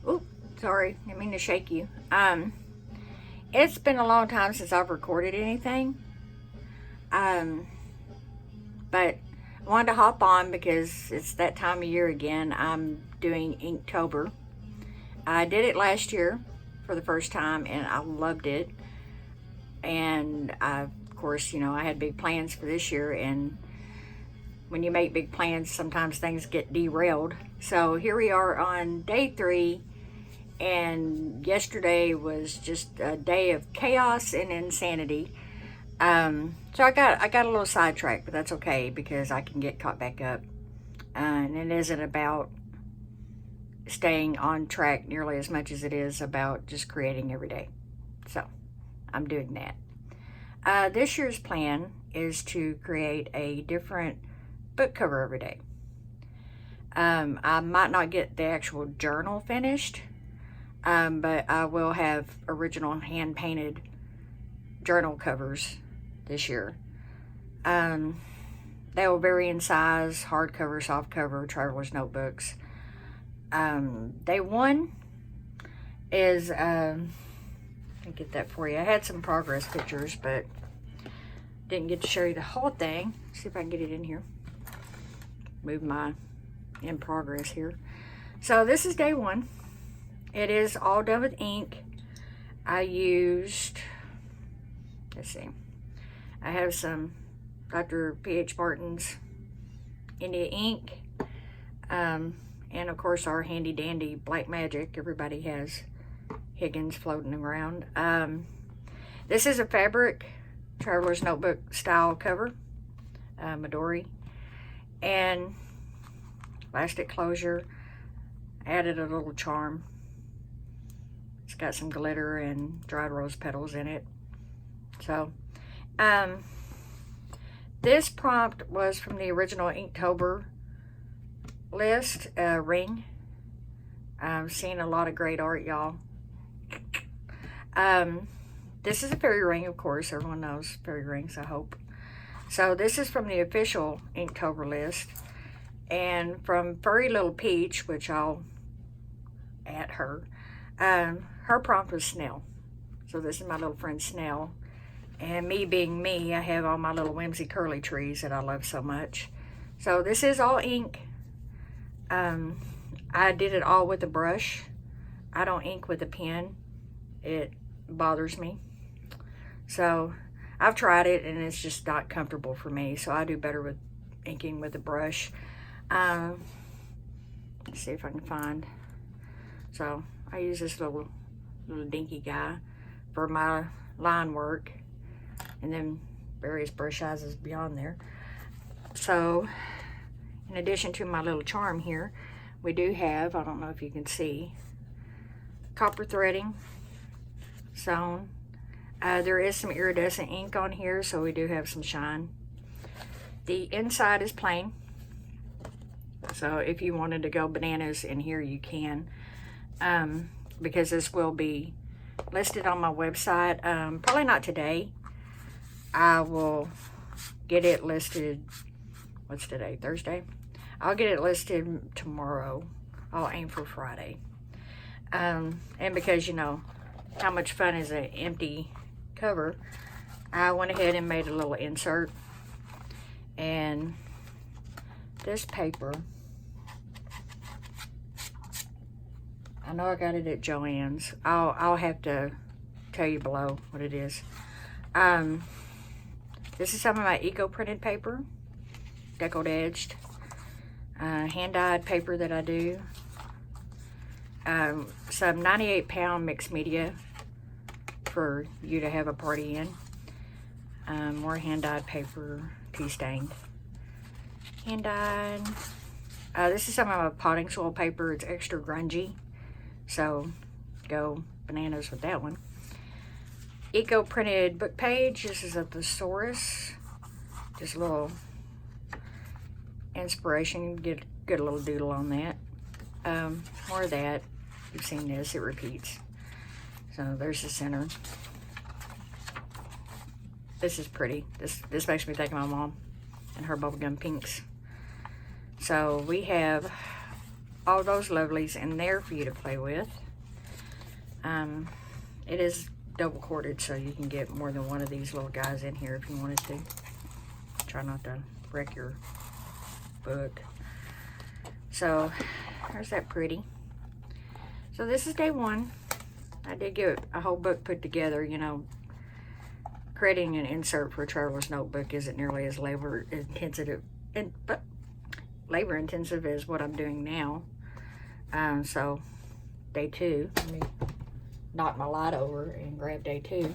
Oop, sorry, didn't mean to shake you. It's been a long time since I've recorded anything. But I wanted to hop on because it's that time of year again. I'm doing Inktober. I did it last year for the first time and I loved it. And of course, I had big plans for this year, and when you make big plans, sometimes things get derailed. So here we are on day 3, and yesterday was just a day of chaos and insanity. So I got a little sidetracked, but that's okay because I can get caught back up. And it isn't about staying on track nearly as much as it is about just creating every day. So I'm doing that. This year's plan is to create a different book cover every day. I might not get the actual journal finished, but I will have original hand-painted journal covers this year. They will vary in size: hardcover, softcover, traveler's notebooks. Day 1 is, let me get that for you. I had some progress pictures, but didn't get to show you the whole thing. See if I can get it in here. Move my in progress here. So this is day 1. It is all done with ink. I used, let's see, I have some Dr. P.H. Martin's India ink, and of course our handy dandy Black Magic. Everybody has Higgins floating around. This is a fabric traveler's notebook style cover, Midori, and plastic closure. Added a little charm. It's got some glitter and dried rose petals in it. So this prompt was from the original Inktober list, ring. I'm seeing a lot of great art, y'all. This is a fairy ring, of course. Everyone knows fairy rings, I hope. So this is from the official Inktober list. And from Furry Little Peach, which I'll add her, her prompt was Snail. So this is my little friend Snail. And me being me, I have all my little whimsy curly trees that I love so much. So this is all ink. I did it all with a brush. I don't ink with a pen. It bothers me. So I've tried it and it's just not comfortable for me. So I do better with inking with a brush. Let's see if I can find. So I use this little dinky guy for my line work, and then various brush sizes beyond there. So in addition to my little charm here, we do have, I don't know if you can see, copper threading sewn. There is some iridescent ink on here, so we do have some shine. The inside is plain, so if you wanted to go bananas in here, you can, because this will be listed on my website. Probably not today. I will get it listed, what's today, Thursday? I'll get it listed tomorrow. I'll aim for Friday. And because how much fun is an empty cover, I went ahead and made a little insert. And this paper, I know I got it at Joann's. I'll have to tell you below what it is. This is some of my eco printed paper, deckled edged, hand-dyed paper that I do. Some 98-pound mixed media for you to have a party in. More hand-dyed paper, tea stained. Hand-dyed. This is some of my potting soil paper. It's extra grungy, so go bananas with that one. Eco printed book page. This is a thesaurus. Just a little inspiration. Get a little doodle on that. More of that. You've seen this. It repeats. So there's the center. This is pretty. This makes me think of my mom and her bubblegum pinks. So we have all those lovelies in there for you to play with. It is double corded, so you can get more than one of these little guys in here if you wanted to. Try not to wreck your book. So there's that pretty. So this is day one. I did get a whole book put together. You know, creating an insert for a traveler's notebook isn't nearly as labor intensive as what I'm doing now. So day two, let me knock my light over and grab day two.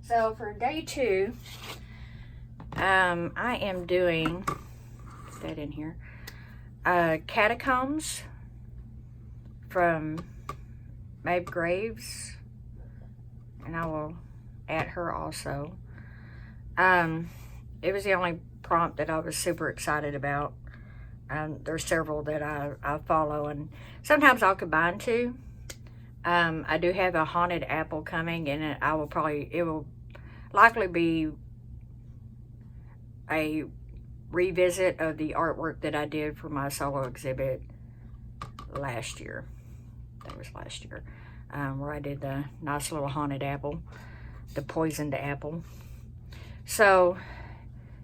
So for day two, I am doing, put that in here, Catacombs from Mab Graves, and I will add her also. It was the only prompt that I was super excited about. There's several that I follow, and sometimes I'll combine two. I do have a haunted apple coming, and it will likely be a revisit of the artwork that I did for my solo exhibit last year. That was last year, where I did the nice little haunted apple, the poisoned apple. So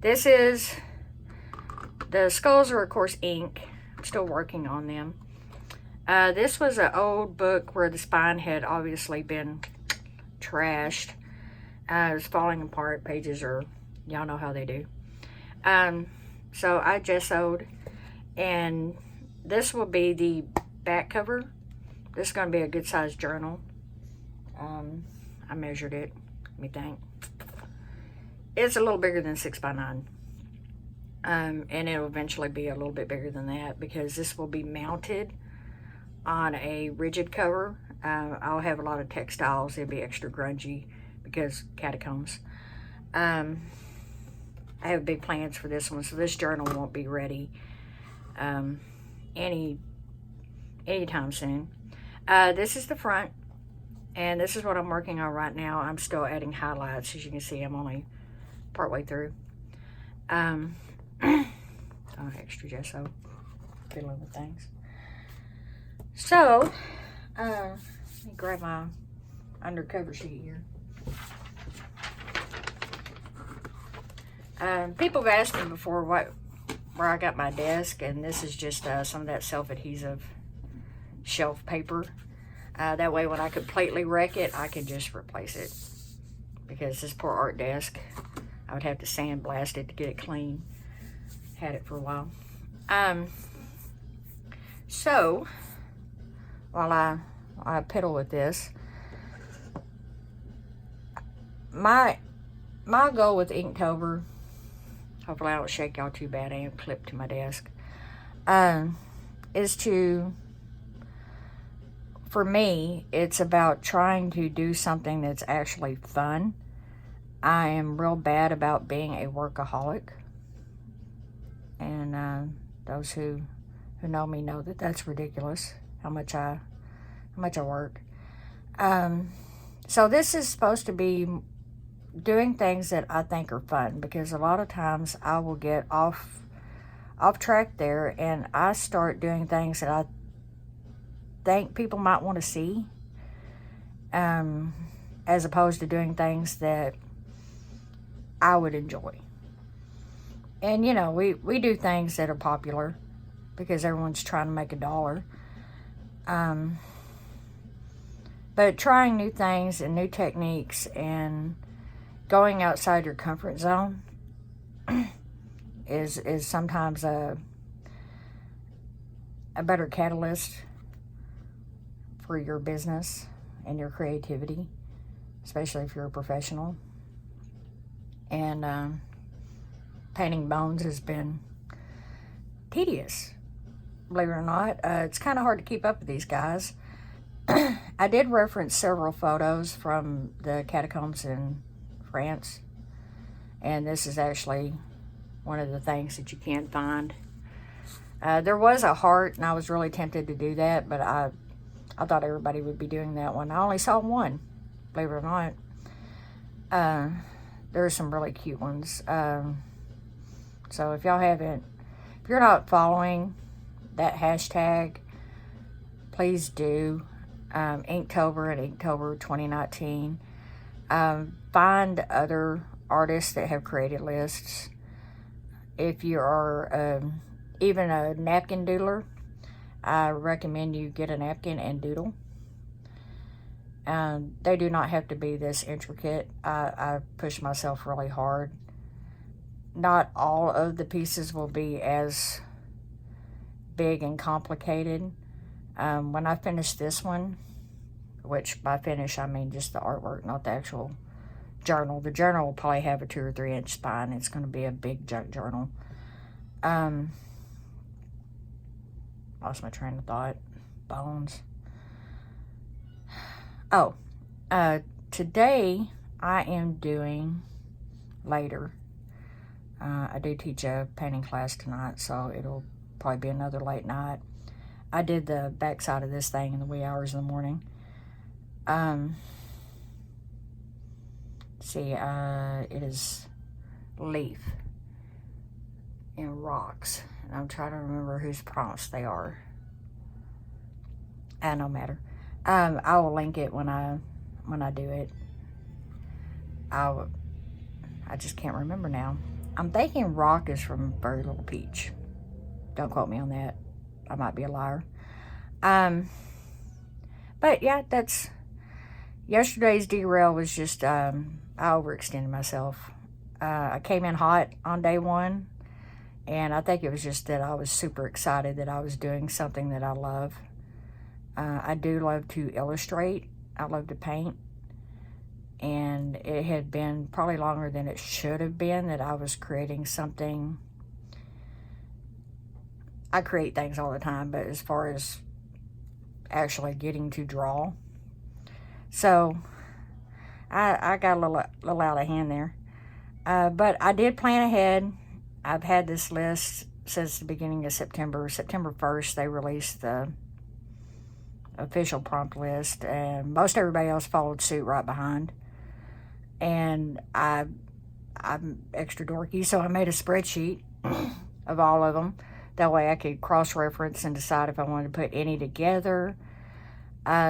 this is, the skulls are of course ink. I'm still working on them. This was an old book where the spine had obviously been trashed. It was falling apart. Pages are, y'all know how they do. So I gessoed, and this will be the back cover. This is going to be a good sized journal. I measured it. Let me think. It's a little bigger than 6x9. And it'll eventually be a little bit bigger than that, because this will be mounted on a rigid cover. I'll have a lot of textiles. It'll be extra grungy because Catacombs. I have big plans for this one, so this journal won't be ready anytime soon. This is the front, and this is what I'm working on right now. I'm still adding highlights. As you can see, I'm only partway through. Extra gesso, fiddling with things. So, let me grab my undercover sheet here. People have asked me before where I got my desk, and this is just some of that self-adhesive shelf paper. That way when I completely wreck it, I can just replace it. Because this poor art desk, I would have to sandblast it to get it clean. Had it for a while. So, while I piddle with this, my goal with Inktober, hopefully I don't shake y'all too bad, I am clipped to my desk, is to, for me, it's about trying to do something that's actually fun. I am real bad about being a workaholic, and those who know me know that that's ridiculous, how much I work. So this is supposed to be doing things that I think are fun, because a lot of times I will get off track there, and I start doing things that I think people might want to see, as opposed to doing things that I would enjoy. And you know, we do things that are popular because everyone's trying to make $1. But trying new things and new techniques and going outside your comfort zone is sometimes a better catalyst for your business and your creativity, especially if you're a professional. And painting bones has been tedious, believe it or not. It's kind of hard to keep up with these guys. I did reference several photos from the catacombs in France, and this is actually one of the things that you can find. There was a heart, and I was really tempted to do that, but I thought everybody would be doing that one. I only saw one, believe it or not. There are some really cute ones. So if y'all If you're not following that hashtag, please do. Inktober and Inktober 2019. Find other artists that have created lists. If you are even a napkin doodler, I recommend you get a napkin and doodle. They do not have to be this intricate. I push myself really hard. Not all of the pieces will be as big and complicated. When I finish this one, which by finish I mean just the artwork, not the actual journal. The journal will probably have a 2 or 3 inch spine. It's going to be a big junk journal. Lost my train of thought. Bones. Oh, today I am doing later. I do teach a painting class tonight, so it'll probably be another late night. I did the backside of this thing in the wee hours of the morning. See, it is leaf and rocks. And I'm trying to remember whose prompts they are. No matter. I will link it when I do it. I just can't remember now. I'm thinking rock is from Very Little Peach. Don't quote me on that. I might be a liar. But yeah, that's yesterday's derail was just I overextended myself. I came in hot on day one, and I think it was just that I was super excited that I was doing something that I love. I do love to illustrate. I love to paint. And it had been probably longer than it should have been that I was creating something. I create things all the time, but as far as actually getting to draw. So, I got a little out of hand there. But I did plan ahead. I've had this list since the beginning of September. September 1st, they released the official prompt list, and most everybody else followed suit right behind. And I'm extra dorky, so I made a spreadsheet of all of them. That way I could cross-reference and decide if I wanted to put any together.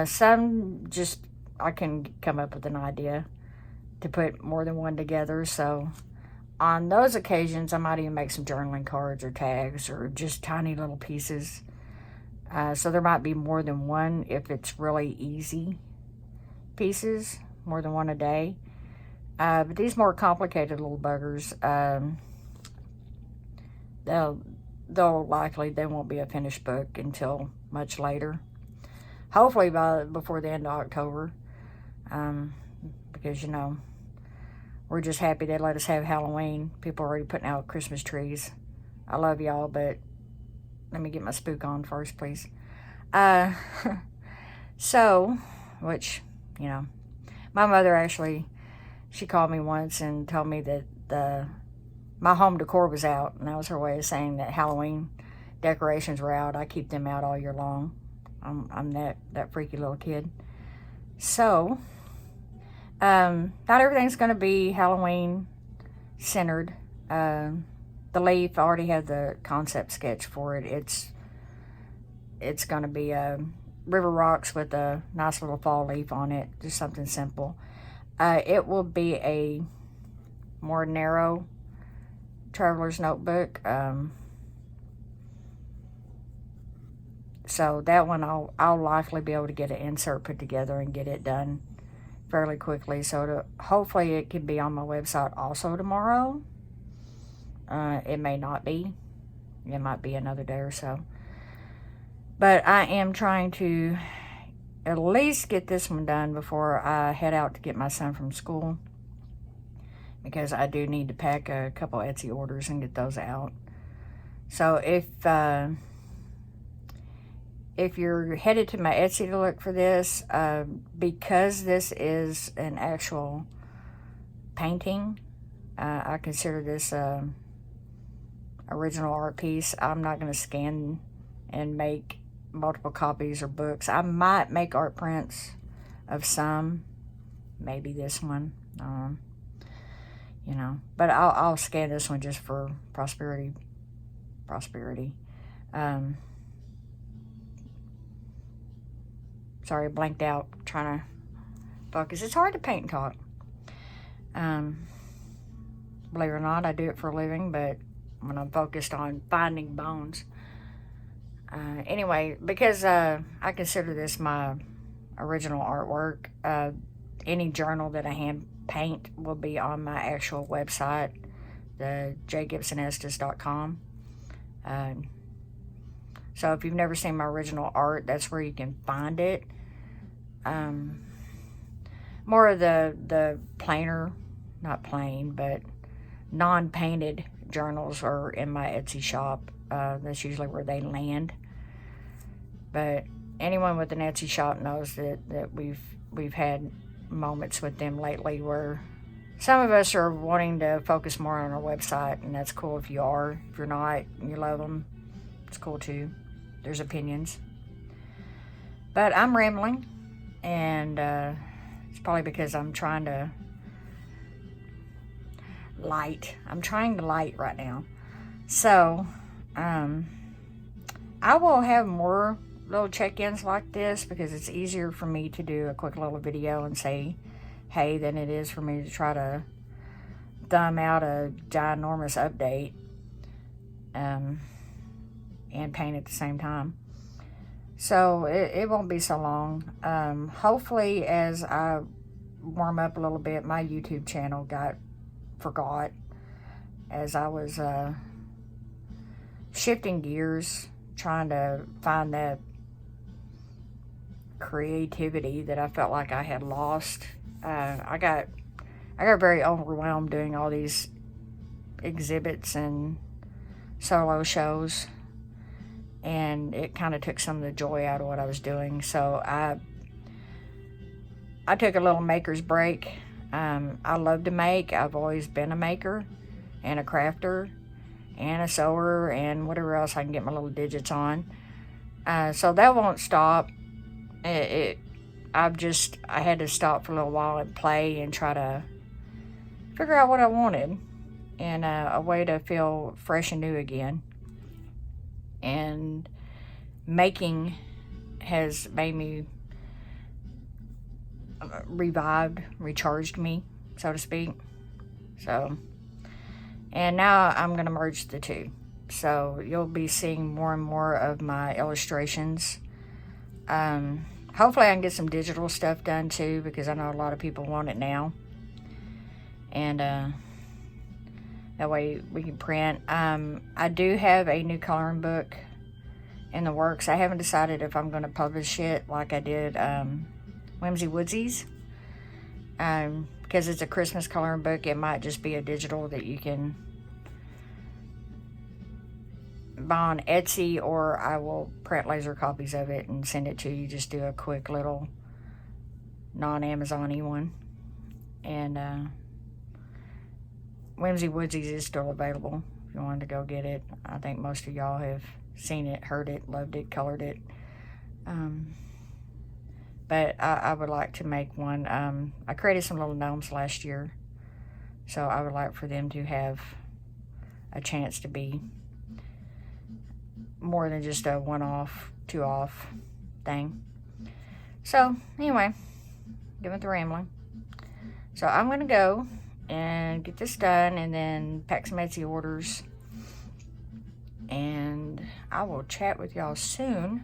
Some just, I can come up with an idea to put more than one together. So on those occasions, I might even make some journaling cards or tags or just tiny little pieces. So there might be more than one if it's really easy pieces, more than one a day. But these more complicated little buggers, they'll likely, they won't be a finished book until much later. Hopefully before the end of October. Because, you know, we're just happy they let us have Halloween. People are already putting out Christmas trees. I love y'all, but let me get my spook on first, please. So, which, you know, my mother actually, she called me once and told me that my home decor was out, and that was her way of saying that Halloween decorations were out. I keep them out all year long. I'm that freaky little kid. So, not everything's going to be Halloween centered. The leaf, I already have the concept sketch for it. It's going to be river rocks with a nice little fall leaf on it. Just something simple. It will be a more narrow traveler's notebook. So that one I'll likely be able to get an insert put together and get it done fairly quickly. So hopefully it can be on my website also tomorrow. It may not be. It might be another day or so. But I am trying to at least get this one done before I head out to get my son from school. Because I do need to pack a couple Etsy orders and get those out. So if you're headed to my Etsy to look for this, because this is an actual painting, I consider this original art piece. I'm not going to scan and make multiple copies or books. I might make art prints of some, maybe this one, you know, but I'll scan this one just for prosperity prosperity. Sorry, I blanked out trying to focus. It's hard to paint and talk. Believe it or not, I do it for a living, but when I'm focused on finding bones. Anyway, because I consider this my original artwork, any journal that I hand paint will be on my actual website, the JGibsonEstes.com. So if you've never seen my original art, that's where you can find it. More of the plainer, not plain, but non-painted journals are in my Etsy shop. That's usually where they land. But anyone with an Etsy shop knows that we've had moments with them lately where some of us are wanting to focus more on our website, and that's cool if you are. If you're not, and you love them, it's cool too. There's opinions. But I'm rambling, and it's probably because I'm trying to light. I'm trying to light right now. So, I will have more little check-ins like this because it's easier for me to do a quick little video and say hey than it is for me to try to thumb out a ginormous update and paint at the same time. So it won't be so long. Hopefully, as I warm up a little bit, my YouTube channel forgot as I was shifting gears, trying to find that creativity that I felt like I had lost. I got very overwhelmed doing all these exhibits and solo shows, and it kind of took some of the joy out of what I was doing. So I took a little maker's break. I love to make. I've always been a maker and a crafter and a sewer and whatever else I can get my little digits on. So that won't stop. I had to stop for a little while and play and try to figure out what I wanted and a way to feel fresh and new again. And making has made me recharged me, so to speak. So, and now I'm going to merge the two. So you'll be seeing more and more of my illustrations. Hopefully I can get some digital stuff done too, because I know a lot of people want it now. And that way we can print. I do have a new coloring book in the works. I haven't decided if I'm going to publish it like I did Whimsy Woodsies. Because it's a Christmas coloring book, it might just be a digital that you can buy on Etsy, or I will print laser copies of it and send it to you. Just do a quick little non-Amazon-y one. And Whimsy Woodsies is still available if you wanted to go get it. I think most of y'all have seen it, heard it, loved it, colored it. But I would like to make one. I created some little gnomes last year, so I would like for them to have a chance to be more than just a one-off, two-off thing. So, anyway, get with the rambling. So, I'm going to go and get this done and then pack some Etsy orders. And I will chat with y'all soon.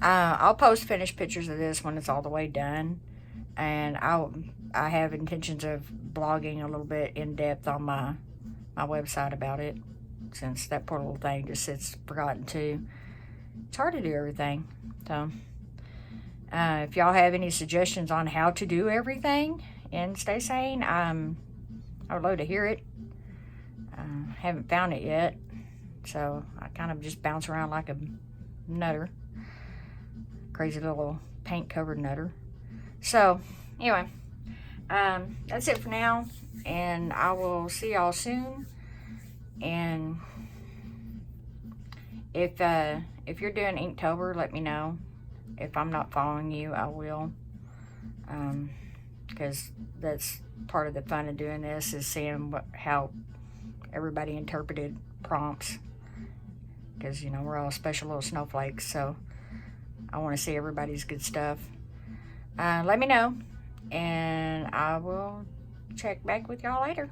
I'll post finished pictures of this when it's all the way done. And I have intentions of blogging a little bit in depth on my website about it, since that poor little thing just sits forgotten too. It's hard to do everything. So if y'all have any suggestions on how to do everything and stay sane, I would love to hear it. Haven't found it yet, so I kind of just bounce around like a nutter. Crazy little paint covered nutter. So anyway, that's it for now, and I will see y'all soon. And if you're doing Inktober, let me know. If I'm not following you, I will, because that's part of the fun of doing this, is seeing how everybody interpreted prompts because, you know, we're all special little snowflakes, so I want to see everybody's good stuff. Let me know, and I will check back with y'all later.